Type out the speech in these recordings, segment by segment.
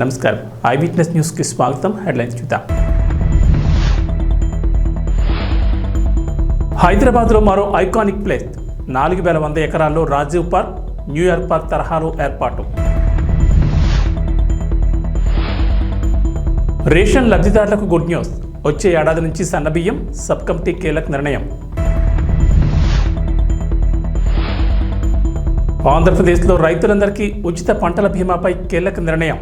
నమస్కారం I witness news కి స్వాగతం. హెడ్లైన్స్ చూద్దాం. హైదరాబాద్ లో మరో ఐకానిక్ ప్లేస్ 4100 ఎకరాల్లో రాజీవ్ పార్క్, న్యూయార్క్ పార్క్ తరహాలో ఏర్పాటు. రేషన్ లబ్ధిదారులకు గుడ్ న్యూస్. వచ్చే ఏడాది నుంచి సన్నబియ్యం సబ్ కమిటీ కీలక నిర్ణయం. ఆంధ్రప్రదేశ్లో రైతులందరికీ ఉచిత పంటల బీమాపై కీలక నిర్ణయం.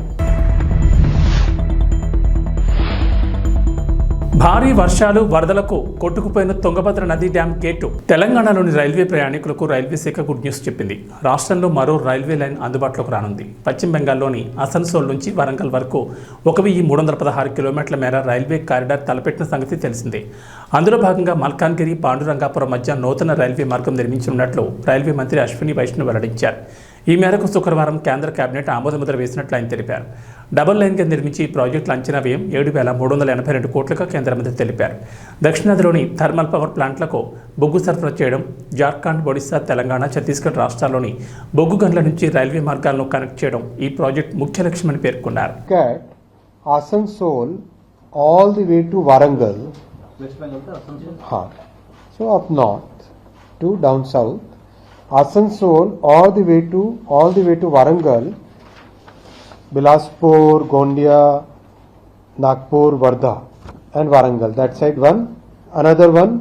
భారీ వర్షాలు వరదలకు కొట్టుకుపోయిన తుంగభద్ర నది డ్యాం గేటు. తెలంగాణలోని రైల్వే ప్రయాణికులకు రైల్వే శాఖ గుడ్ న్యూస్ చెప్పింది. రాష్ట్రంలో మరో రైల్వే లైన్ అందుబాటులోకి రానుంది. పశ్చిమ బెంగాల్లోని అసన్సోల్ నుంచి వరంగల్ వరకు 1316 కిలోమీటర్ల మేర రైల్వే కారిడార్ తలపెట్టిన సంగతి తెలిసిందే. అందులో భాగంగా మల్కాన్గిరి పాండురంగాపురం మధ్య నూతన రైల్వే మార్గం నిర్మించనున్నట్లు రైల్వే మంత్రి అశ్విని వైష్ణవ్ వెల్లడించారు. ఈ మేరకు శుక్రవారం కేంద్ర కేబినెట్ ఆమోదముద్ర వేసినట్లు ఆయన తెలిపారు. డబుల్ లైన్గా నిర్మించి ఈ ప్రాజెక్టుల అంచనా వ్యయం 7,382 కోట్లుగా కేంద్ర మంత్రి తెలిపారు. దక్షిణాదిలోని థర్మల్ పవర్ ప్లాంట్లకు బొగ్గు సరఫరా చేయడం, జార్ఖండ్, ఒడిశా, తెలంగాణ, ఛత్తీస్గఢ్ రాష్ట్రాల్లోని బొగ్గు గనుల నుంచి రైల్వే మార్గాలను కనెక్ట్ చేయడం ఈ ప్రాజెక్ట్ ముఖ్య లక్ష్యమని పేర్కొన్నారు. Asansol all the way to Warangal, so up north to down south. Asansol all the way to Warangal, Bilaspur, Gondia, Nagpur, Wardha and Warangal. That side one. Another one,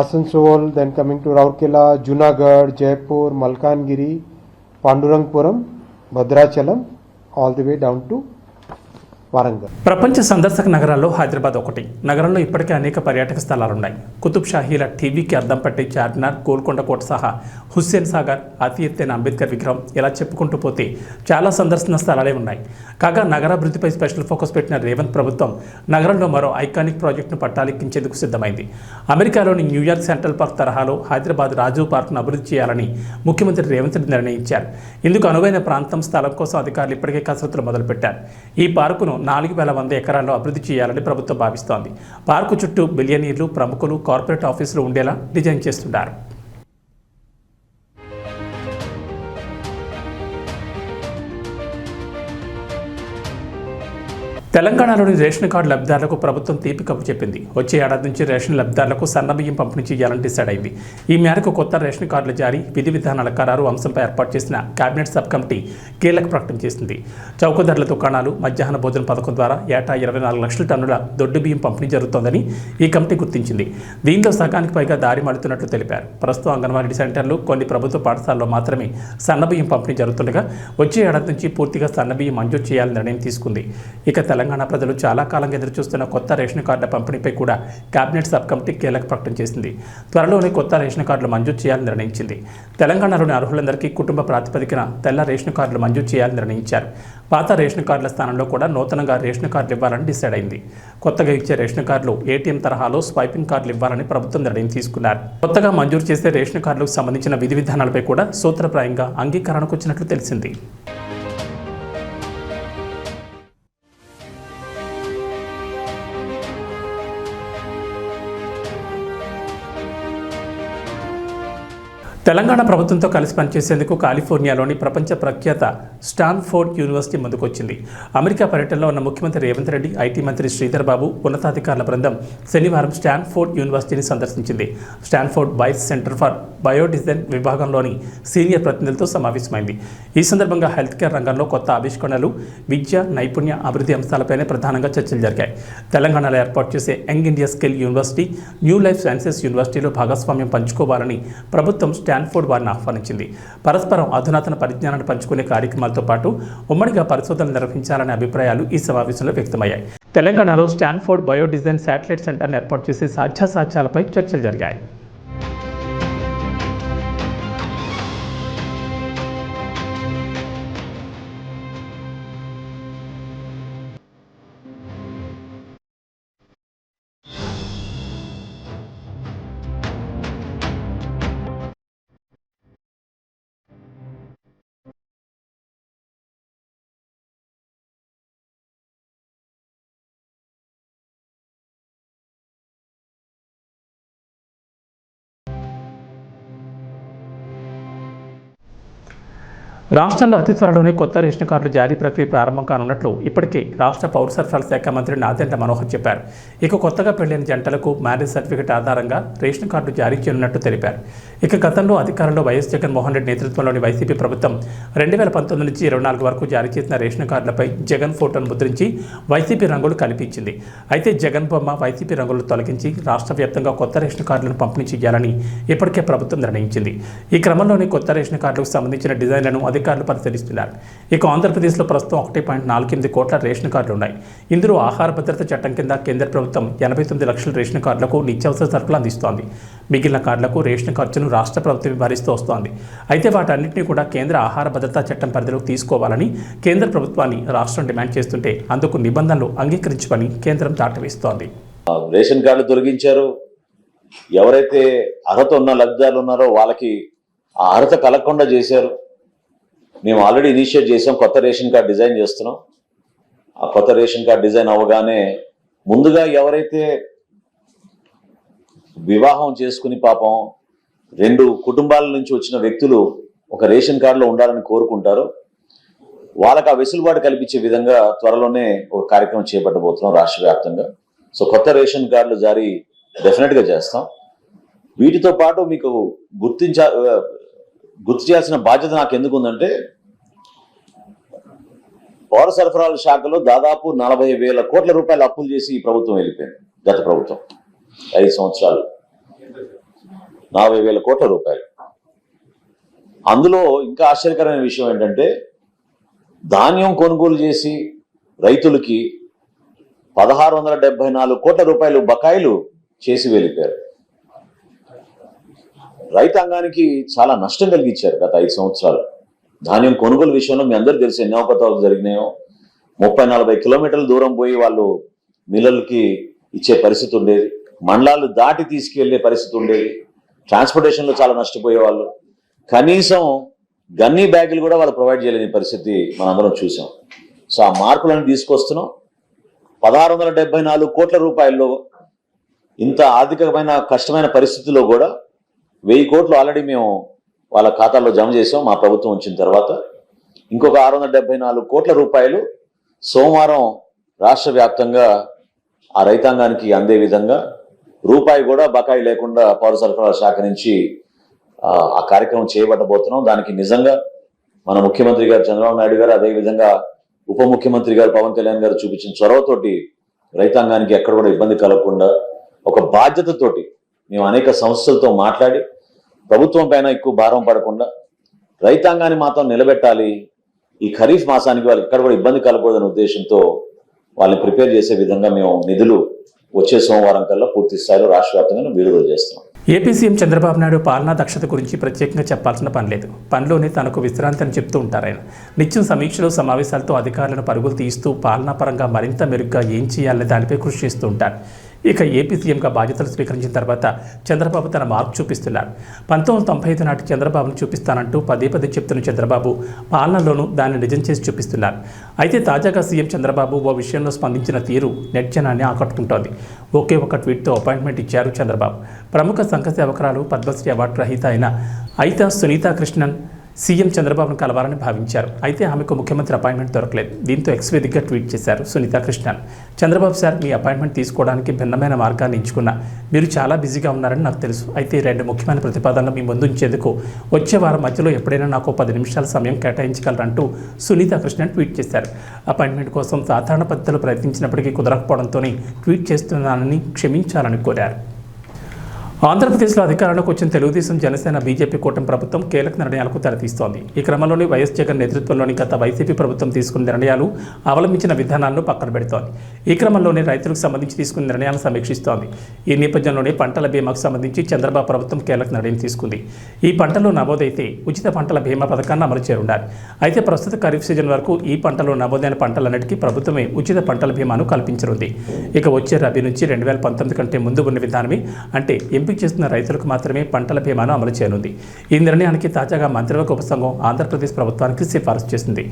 Asansol, then coming to Rourkela, Junagadh, Jaipur, Malkangiri, Pandurangpuram, Bhadrachalam, all the way down to Warangal. ప్రపంచ సందర్శక నగరాల్లో హైదరాబాద్ ఒకటి. నగరంలో ఇప్పటికే అనేక పర్యాటక స్థలాలున్నాయి. కుతుబ్ షాహీల టీవీకి అద్దం పట్టే చార్మినార్, గోల్కొండ కోట సహా హుస్సేన్ సాగర్, అతి ఎత్తైన అంబేద్కర్ విగ్రహం, ఇలా చెప్పుకుంటూ పోతే చాలా సందర్శన స్థలాలే ఉన్నాయి. కాగా నగరాభివృద్ధిపై స్పెషల్ ఫోకస్ పెట్టిన రేవంత్ ప్రభుత్వం నగరంలో మరో ఐకానిక్ ప్రాజెక్టును పట్టాలెక్కించేందుకు సిద్ధమైంది. అమెరికాలోని న్యూయార్క్ సెంట్రల్ పార్క్ తరహాలో హైదరాబాద్ రాజీవ్ పార్క్ను అభివృద్ధి చేయాలని ముఖ్యమంత్రి రేవంత్ రెడ్డి నిర్ణయించారు. ఇందుకు అనువైన ప్రాంతం, స్థలం కోసం అధికారులు ఇప్పటికే కసరత్తులు మొదలుపెట్టారు. ఈ పార్కును 4100 ఎకరాల్లో అభివృద్ధి చేయాలని ప్రభుత్వం భావిస్తోంది. పార్కు చుట్టూ బిలియనీర్లు, ప్రముఖులు, కార్పొరేట్ ఆఫీసులు ఉండేలా డిజైన్ చేస్తున్నారు. తెలంగాణలోని రేషన్ కార్డు లబ్ధిదారులకు ప్రభుత్వం తీపి కబురు చెప్పింది. వచ్చే ఏడాది నుంచి రేషన్ లబ్ధిదారులకు సన్నబియ్యం పంపిణీ చేయాలని డిసైడ్ అయింది. ఈ మేరకు కొత్త రేషన్ కార్డుల జారీ, విధి విధానాల ఖరారు అంశంపై ఏర్పాటు చేసిన కేబినెట్ సబ్ కమిటీ కీలక ప్రకటన చేసింది. చౌక ధరల దుకాణాలు, మధ్యాహ్న భోజన పథకం ద్వారా ఏటా 24 లక్షల టన్నుల దొడ్డు బియ్యం పంపిణీ జరుగుతోందని ఈ కమిటీ గుర్తించింది. దీంతో సగానికి పైగా దారి మళ్లుతున్నట్లు తెలిపారు. ప్రస్తుతం అంగన్వాడీ సెంటర్లు, కొన్ని ప్రభుత్వ పాఠశాలలో మాత్రమే సన్నబియ్యం పంపిణీ జరుగుతుండగా వచ్చే ఏడాది నుంచి పూర్తిగా సన్నబియ్యం మంజూరు చేయాలని నిర్ణయం తీసుకుంది. ఇక తెలంగాణ ప్రజలు చాలా కాలంగా ఎదురుచూస్తున్న కొత్త రేషన్ కార్డుల పంపిణీపై కూడా కేబినెట్ సబ్ కమిటీ కీలక ప్రకటన చేసింది. త్వరలోనే కొత్త రేషన్ కార్డులు మంజూరు చేయాలని నిర్ణయించింది. తెలంగాణలోని అర్హులందరికీ కుటుంబ ప్రాతిపదికన తెల్ల రేషన్ కార్డులు మంజూరు చేయాలని నిర్ణయించారు. పాత రేషన్ కార్డుల స్థానంలో కూడా నూతనంగా రేషన్ కార్డులు ఇవ్వాలని డిసైడ్ అయింది. కొత్తగా ఇచ్చే రేషన్ కార్డులు ఏటీఎం తరహాలో స్వైపింగ్ కార్డులు ఇవ్వాలని ప్రభుత్వం నిర్ణయం తీసుకున్నారు. కొత్తగా మంజూరు చేసే రేషన్ కార్డులకు సంబంధించిన విధి విధానాలపై కూడా సూత్రప్రాయంగా అంగీకారానికి వచ్చినట్లు తెలిసింది. తెలంగాణ ప్రభుత్వంతో కలిసి పనిచేసేందుకు కాలిఫోర్నియాలోని ప్రపంచ ప్రఖ్యాత స్టాన్ఫోర్డ్ యూనివర్సిటీ ముందుకొచ్చింది. అమెరికా పర్యటనలో ఉన్న ముఖ్యమంత్రి రేవంత్ రెడ్డి, ఐటీ మంత్రి శ్రీధర్ బాబు, ఉన్నతాధికారుల బృందం శనివారం స్టాన్ఫోర్డ్ యూనివర్సిటీని సందర్శించింది. స్టాన్ఫోర్డ్ వైస్ సెంటర్ ఫర్ బయోడిజైన్ విభాగంలోని సీనియర్ ప్రతినిధులతో సమావేశమైంది. ఈ సందర్భంగా హెల్త్ కేర్ రంగంలో కొత్త ఆవిష్కరణలు, విద్య, నైపుణ్య అభివృద్ధి అంశాలపైనే ప్రధానంగా చర్చలు జరిగాయి. తెలంగాణలో ఏర్పాటు చేసే young India skill university, new life sciences యూనివర్సిటీలో భాగస్వామ్యం పంచుకోవాలని ప్రభుత్వం స్టాన్ఫోర్డ్ వారిని ఆహ్వానించింది. పరస్పరం అధునాతన పరిజ్ఞానాన్ని పంచుకునే కార్యక్రమాలతో పాటు ఉమ్మడిగా పరిశోధనలు నిర్వహించాలనే అభిప్రాయాలు ఈ సమావేశంలో వ్యక్తమయ్యాయి. తెలంగాణలో స్టాన్ఫోర్డ్ బయోడిజైన్ శాటిలైట్ సెంటర్ను ఏర్పాటు చేసే సాధ్యాసాధ్యాలపై చర్చలు జరిగాయి. రాష్ట్రంలో అతి త్వరలోనే కొత్త రేషన్ కార్డుల జారీ ప్రక్రియ ప్రారంభం కానున్నట్లు ఇప్పటికే రాష్ట్ర పౌర సరఫరాల శాఖ మంత్రి నాదెండ్ల మనోహర్ చెప్పారు. ఇక కొత్తగా పెళ్లైన జంటలకు మ్యారేజ్ సర్టిఫికెట్ ఆధారంగా రేషన్ కార్డులు జారీ చేయనున్నట్టు తెలిపారు. ఇక గతంలో అధికారంలో వైఎస్ జగన్మోహన్ రెడ్డి నేతృత్వంలోని వైసీపీ ప్రభుత్వం 2019 నుంచి 24 వరకు జారీ చేసిన రేషన్ కార్డులపై జగన్ ఫోటోను ముద్రించి వైసీపీ రంగులు కనిపించింది. అయితే జగన్ బొమ్మ వైసీపీ రంగులు తొలగించి రాష్ట్ర వ్యాప్తంగా కొత్త రేషన్ కార్డులను పంపిణీ చేయాలని ఇప్పటికే ప్రభుత్వం నిర్ణయించింది. ఈ క్రమంలోనే కొత్త రేషన్ కార్డులకు సంబంధించిన డిజైన్లను అధికారులు పరిశీలిస్తున్నారు. ఇక ఆంధ్రప్రదేశ్లో ప్రస్తుతం 1.48 కోట్ల రేషన్ కార్డులు ఉన్నాయి. ఇందులో ఆహార భద్రత చట్టం కింద కేంద్ర ప్రభుత్వం 89 లక్షల రేషన్ కార్డులకు నిత్యావసర సరుకులు అందిస్తోంది. మిగిలిన కార్డులకు రేషన్ ఖర్చును రాష్ట్ర ప్రభుత్వం భరిస్తూ వస్తోంది. అయితే వాటన్నింటినీ కూడా కేంద్ర ఆహార భద్రతా చట్టం పరిధిలోకి తీసుకోవాలని కేంద్ర ప్రభుత్వాన్ని రాష్ట్రం డిమాండ్ చేస్తుంటే అందుకు నిబంధనలు అంగీకరించమని కేంద్రం దాటవేస్తోంది. రేషన్ కార్డులు తొలగించారు. ఎవరైతే అర్హత ఉన్న లబ్ధిదారులు ఉన్నారో వాళ్ళకి ఆ అర్హత కలగకుండా చేశారు. మేము ఆల్రెడీ ఇనిషియేట్ చేసాం, కొత్త రేషన్ కార్డు డిజైన్ చేస్తున్నాం. ఆ కొత్త రేషన్ కార్డు డిజైన్ అవ్వగానే ముందుగా ఎవరైతే వివాహం చేసుకుని పాపం 2 కుటుంబాల నుంచి వచ్చిన వ్యక్తులు ఒక రేషన్ కార్డులో ఉండాలని కోరుకుంటారో వాళ్ళకి ఆ వెసులుబాటు కల్పించే విధంగా త్వరలోనే ఒక కార్యక్రమం చేపట్టబోతున్నాం రాష్ట్ర వ్యాప్తంగా. సో కొత్త రేషన్ కార్డులు జారీ డెఫినెట్గా చేస్తాం. వీటితో పాటు మీకు గుర్తు చేయాల్సిన బాధ్యత నాకు ఎందుకు ఉందంటే, పౌర సరఫరాల శాఖలో దాదాపు 40,000 కోట్ల రూపాయలు అప్పులు చేసి ఈ ప్రభుత్వం వెళ్ళిపోయింది. గత ప్రభుత్వం 5 సంవత్సరాలు 40,000 కోట్ల రూపాయలు. అందులో ఇంకా ఆశ్చర్యకరమైన విషయం ఏంటంటే, ధాన్యం కొనుగోలు చేసి రైతులకి 1,674 కోట్ల రూపాయలు బకాయిలు చేసి వెళ్ళిపోయారు. రైతాంగానికి చాలా నష్టం కలిగించారు గత 5 సంవత్సరాలు. ధాన్యం కొనుగోలు విషయంలో మీ అందరూ తెలిసి ఎన్ని అవకతవకలు జరిగినాయో. 30-40 కిలోమీటర్ల దూరం పోయి వాళ్ళు మిల్లర్లకి ఇచ్చే పరిస్థితి ఉండేది. మండలాలు దాటి తీసుకెళ్లే పరిస్థితి ఉండేది. ట్రాన్స్పోర్టేషన్లో చాలా నష్టపోయేవాళ్ళు. కనీసం గన్నీ బ్యాగులు కూడా వాళ్ళు ప్రొవైడ్ చేయలేని పరిస్థితి మనందరం చూసాం. సో ఆ మార్పులను తీసుకొస్తున్నాం. 1,674 కోట్ల రూపాయల్లో ఇంత ఆర్థికమైన కష్టమైన పరిస్థితుల్లో కూడా 1000 కోట్లు ఆల్రెడీ మేము వాళ్ళ ఖాతాల్లో జమ చేసాం మా ప్రభుత్వం వచ్చిన తర్వాత. ఇంకొక 674 కోట్ల రూపాయలు సోమవారం రాష్ట్ర వ్యాప్తంగా ఆ రైతాంగానికి అందే విధంగా రూపాయి కూడా బకాయి లేకుండా పౌర సరఫరాల శాఖ నుంచి ఆ కార్యక్రమం చేయబట్టబోతున్నాం. దానికి నిజంగా మన ముఖ్యమంత్రి గారు చంద్రబాబు నాయుడు గారు, అదేవిధంగా ఉప ముఖ్యమంత్రి గారు పవన్ కళ్యాణ్ గారు చూపించిన చొరవతోటి రైతాంగానికి ఎక్కడ కూడా ఇబ్బంది కలగకుండా ఒక బాధ్యతతోటి మేము అనేక సంస్థలతో మాట్లాడి ప్రభుత్వం పైన ఎక్కువ భారం పడకుండా రైతాంగాన్ని మాత్రం నిలబెట్టాలి. ఈ ఖరీఫ్ మాసానికి వాళ్ళకి ఎక్కడ కూడా ఇబ్బంది కలగకూడదనే ఉద్దేశంతో వాళ్ళని ప్రిపేర్ చేసే విధంగా మేము నిధులు వచ్చే సోమవారం కల్లా పూర్తి స్థాయిలో రాష్ట్ర వ్యాప్తంగా విడుదల చేస్తున్నాం. ఏపీ సీఎం చంద్రబాబు నాయుడు పాలనా దక్షత గురించి ప్రత్యేకంగా చెప్పాల్సిన పని లేదు. పనిలోనే తనకు విశ్రాంతి అని చెప్తూ ఉంటారు ఆయన. నిత్యం సమీక్షలు సమావేశాలతో అధికారులను పరుగులు తీస్తూ పాలనా పరంగా మరింత మెరుగ్గా ఏం చేయాలనే దానిపై కృషి చేస్తూ ఉంటారు. ఇక ఏపీ సీఎంగా బాధ్యతలు స్వీకరించిన తర్వాత చంద్రబాబు తన మార్పు చూపిస్తున్నారు. 1995 నాటి చంద్రబాబును చూపిస్తానంటూ పదే చెప్తున్న చంద్రబాబు పాలనలోనూ దాన్ని నిజం చేసి చూపిస్తున్నారు. అయితే తాజాగా సీఎం చంద్రబాబు ఓ విషయంలో స్పందించిన తీరు నెట్ జనాన్ని ఆకట్టుకుంటోంది. ఒకే ఒక ట్వీట్తో అపాయింట్మెంట్ ఇచ్చారు చంద్రబాబు. ప్రముఖ సంఘ సేవకురాలు పద్మశ్రీ అవార్డు రహిత అయిన అయితా సునీతా కృష్ణన్ సీఎం చంద్రబాబును కలవాలని భావించారు. అయితే ఆమెకు ముఖ్యమంత్రి అపాయింట్మెంట్ దొరకలేదు. దీంతో ఎక్స్ వేదికగా ట్వీట్ చేశారు సునీతా కృష్ణన్. చంద్రబాబు సార్, మీ అపాయింట్మెంట్ తీసుకోవడానికి భిన్నమైన మార్గాన్ని ఎంచుకున్నా. మీరు చాలా బిజీగా ఉన్నారని నాకు తెలుసు. అయితే 2 ముఖ్యమైన ప్రతిపాదనలు మీ ముందు ఉంచేందుకు వచ్చే వారం మధ్యలో ఎప్పుడైనా నాకు 10 నిమిషాల సమయం కేటాయించగలరంటూ సునీతా కృష్ణన్ ట్వీట్ చేశారు. అపాయింట్మెంట్ కోసం సాధారణ పద్ధతిలో ప్రయత్నించినప్పటికీ కుదరకపోవడంతోనే ట్వీట్ చేస్తున్నానని క్షమించాలని కోరారు. ఆంధ్రప్రదేశ్లో అధికారంలోకి వచ్చిన తెలుగుదేశం, జనసేన, బీజేపీ కూటమి ప్రభుత్వం కీలక నిర్ణయాలకు తెరతీస్తోంది. ఈ క్రమంలోనే వైఎస్ జగన్ నేతృత్వంలోని గత వైసీపీ ప్రభుత్వం తీసుకున్న నిర్ణయాలు, అవలంబించిన విధానాలను పక్కన పెడుతోంది. ఈ క్రమంలోనే రైతులకు సంబంధించి తీసుకున్న నిర్ణయాలను సమీక్షిస్తోంది. ఈ నేపథ్యంలోనే పంటల బీమాకు సంబంధించి చంద్రబాబు ప్రభుత్వం కీలక నిర్ణయం తీసుకుంది. ఈ పంటలో నమోదైతే ఉచిత పంటల బీమా పథకాన్ని అమలు చేరున్నారు. అయితే ప్రస్తుత ఖరీఫ్ సీజన్ వరకు ఈ పంటలో నమోదైన పంటలన్నిటికీ ప్రభుత్వమే ఉచిత పంటల బీమాను కల్పించనుంది. ఇక వచ్చే రబీ నుంచి 2019 కంటే ముందు ఉన్న విధానమే, అంటే ఎంపిక చేస్తున్న రైతులకు మాత్రమే పంటల బీమాను అమలు చేయనుంది. ఈ నిర్ణయానికి తాజాగా మంత్రివర్గ ఉపసంఘం ఆంధ్రప్రదేశ్ ప్రభుత్వానికి సిఫారసు చేసింది.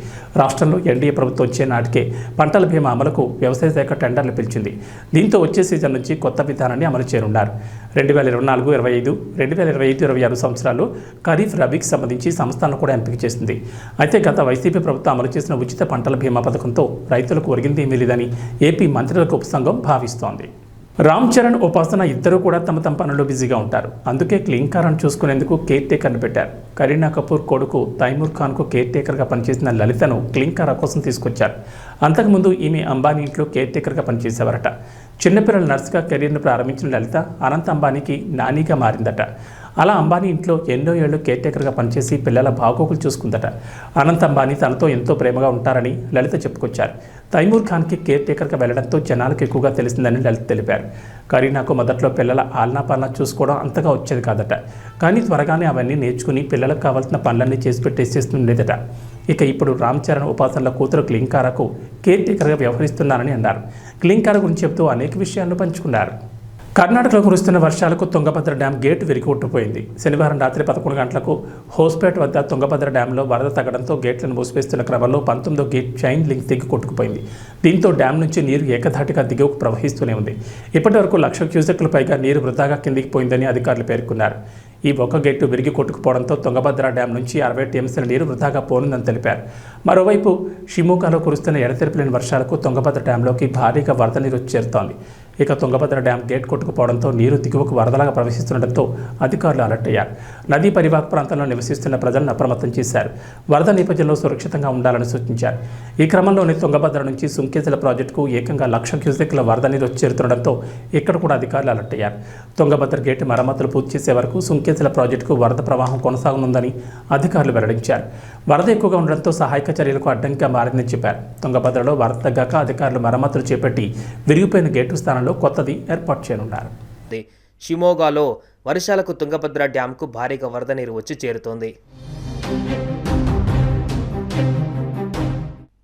రాష్ట్రంలో ఎన్డీఏ ప్రభుత్వం వచ్చే నాటికే పంటల బీమా అమలుకు వ్యవసాయ శాఖ టెండర్లు పిలిచింది. దీంతో వచ్చే సీజన్ నుంచి కొత్త విధానాన్ని అమలు చేయనున్నారు. 2024-25, 2025-26 సంవత్సరాల్లో ఖరీఫ్, రబీకి సంబంధించి సంస్థలను కూడా ఎంపిక చేసింది. అయితే గత వైసీపీ ప్రభుత్వం అమలు చేసిన ఉచిత పంటల బీమా పథకంతో రైతులకు ఒరిగిందేమీ లేదని ఏపీ మంత్రివర్గ ఉపసంఘం భావిస్తోంది. రామ్ చరణ్, ఉపాసన ఇద్దరు కూడా తమ పనుల్లో బిజీగా ఉంటారు. అందుకే క్లీంకారాన్ని చూసుకునేందుకు కేర్ టేకర్ని పెట్టారు. కరీనా కపూర్ కొడుకు తైమూర్ ఖాన్కు కేర్ టేకర్గా పనిచేసిన లలితను క్లీంకారా కోసం తీసుకొచ్చారు. అంతకుముందు ఈమె అంబానీ ఇంట్లో కేర్ టేకర్గా పనిచేసేవారట. చిన్నపిల్లల నర్సుగా కెరీర్ను ప్రారంభించిన లలిత అనంత్ అంబానీకి నానీగా మారిందట. అలా అంబానీ ఇంట్లో ఎన్నో ఏళ్లు కేర్ టేకర్గా పనిచేసి పిల్లల బాగోగులు చూసుకుందట. అనంత్ అంబానీ తనతో ఎంతో ప్రేమగా ఉంటారని లలిత చెప్పుకొచ్చారు. తైమూర్ ఖాన్కి కేర్ టేకర్గా వెళ్లడంతో జనాలకు ఎక్కువగా తెలిసిందని లలిత తెలిపారు. కరీనాకు మొదట్లో పిల్లల ఆలనా చూసుకోవడం అంతగా వచ్చేది కాదట. కానీ త్వరగానే అవన్నీ నేర్చుకుని పిల్లలకు కావాల్సిన పనులన్నీ చేసి పెట్టేసేస్తుండేదట. ఇక ఇప్పుడు రామ్ చరణ్, ఉపాసనల కూతురు క్లీంకారాకు కేర్ టేకర్గా వ్యవహరిస్తున్నారని అన్నారు. క్లీంకారా గురించి చెబుతూ అనేక విషయాలను పంచుకున్నారు. కర్ణాటకలో కురుస్తున్న వర్షాలకు తుంగభద్ర డ్యాం గేటు విరిగికొట్టుపోయింది. శనివారం రాత్రి 11 గంటలకు హోస్పేట్ వద్ద తుంగభద్ర డ్యాంలో వరద తగ్గడంతో గేట్లను మూసివేస్తున్న క్రమంలో 19వ గేట్ చైన్ లింక్ తెగి కొట్టుకుపోయింది. దీంతో డ్యాం నుంచి నీరు ఏకధాటిగా దిగువకు ప్రవహిస్తూనే ఉంది. ఇప్పటి వరకు 1,00,000 క్యూసెక్ల పైగా నీరు వృధాగా కిందికి పోయిందని అధికారులు పేర్కొన్నారు. ఈ ఒక్క గేటు విరిగి కొట్టుకుపోవడంతో తుంగభద్ర డ్యాం నుంచి 60 టీఎంసీల నీరు వృధాగా పోనుందని తెలిపారు. మరోవైపు షిమోగాలో కురుస్తున్న ఎడతెరిపిలేని వర్షాలకు తుంగభద్ర డ్యాంలోకి భారీగా వరద నీరు చేరుతోంది. ఇక తుంగభద్ర డ్యాం గేట్ కొట్టుకుపోవడంతో నీరు దిగువకు వరదలాగా ప్రవహిస్తుండటంతో అధికారులు అలర్ట్ అయ్యారు. నదీ పరివాహక ప్రాంతంలో నివసిస్తున్న ప్రజలను అప్రమత్తం చేశారు. వరద నేపథ్యంలో సురక్షితంగా ఉండాలని సూచించారు. ఈ క్రమంలోనే తుంగభద్ర నుంచి సుంకేజల ప్రాజెక్టుకు ఏకంగా 1,00,000 క్యూసెక్ల వరద నీరు చేరుతుండటంతో ఇక్కడ కూడా అధికారులు అలర్ట్ అయ్యారు. తుంగభద్ర గేటు మరమ్మతులు పూర్తి చేసే వరకు సుంకేజల ప్రాజెక్టుకు వరద ప్రవాహం కొనసాగనుందని అధికారులు వెల్లడించారు. వరద ఎక్కువగా ఉండడంతో సహాయక చర్యలకు అడ్డంకిగా మారిందని చెప్పారు. తుంగభద్రలో వరద తగ్గాక అధికారులు మరమ్మతులు చేపట్టి విరిగిపోయిన గేటు స్థానంలో కొత్తది ఏర్పాటు చేయనున్నారు. షిమోగాలో వర్షాలకు తుంగభద్ర డ్యాంకు భారీగా వరద నీరు వచ్చి చేరుతోంది.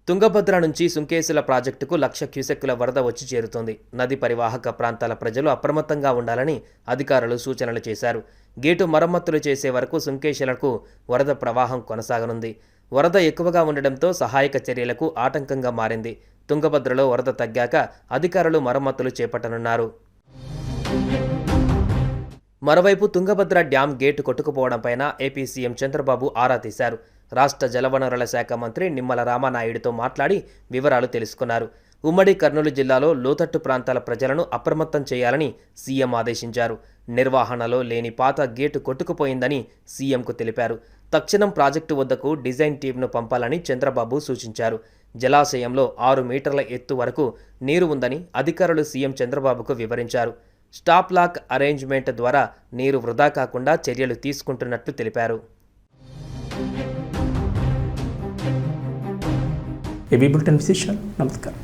తుంగభద్ర నుంచి సుంకేసుల ప్రాజెక్టుకు 1,00,000 క్యూసెక్కుల వరద వచ్చి చేరుతోంది. నది పరివాహక ప్రాంతాల ప్రజలు అప్రమత్తంగా ఉండాలని అధికారులు సూచనలు చేశారు. గేటు మరమ్మతులు చేసే వరకు సుంకేసులకు వరద ప్రవాహం కొనసాగనుంది. వరద ఎక్కువగా ఉండడంతో సహాయక చర్యలకు ఆటంకంగా మారింది. తుంగభద్రలో వరద తగ్గాక అధికారులు మరమ్మతులు చేపట్టనున్నారు. మరోవైపు తుంగభద్ర డ్యాం గేటు కొట్టుకుపోవడంపైన ఏపీ సీఎం చంద్రబాబు ఆరా తీశారు. రాష్ట్ర జలవనరుల శాఖ మంత్రి నిమ్మల రామానాయుడుతో మాట్లాడి వివరాలు తెలుసుకున్నారు. ఉమ్మడి కర్నూలు జిల్లాలో లోతట్టు ప్రాంతాల ప్రజలను అప్రమత్తం చేయాలని సీఎం ఆదేశించారు. నిర్వహణలో లేని పాత గేటు కొట్టుకుపోయిందని సీఎంకు తెలిపారు. తక్షణం ప్రాజెక్టు వద్దకు డిజైన్ టీంను పంపాలని చంద్రబాబు సూచించారు. జలాశయంలో 6 మీటర్ల ఎత్తు వరకు నీరు ఉందని అధికారులు సీఎం చంద్రబాబుకు వివరించారు. స్టాప్ లాక్ అరేంజ్మెంట్ ద్వారా నీరు వృధా కాకుండా చర్యలు తీసుకుంటున్నట్లు తెలిపారు. ఏబీ బులెటిన్ విశేషాలు. నమస్కారం.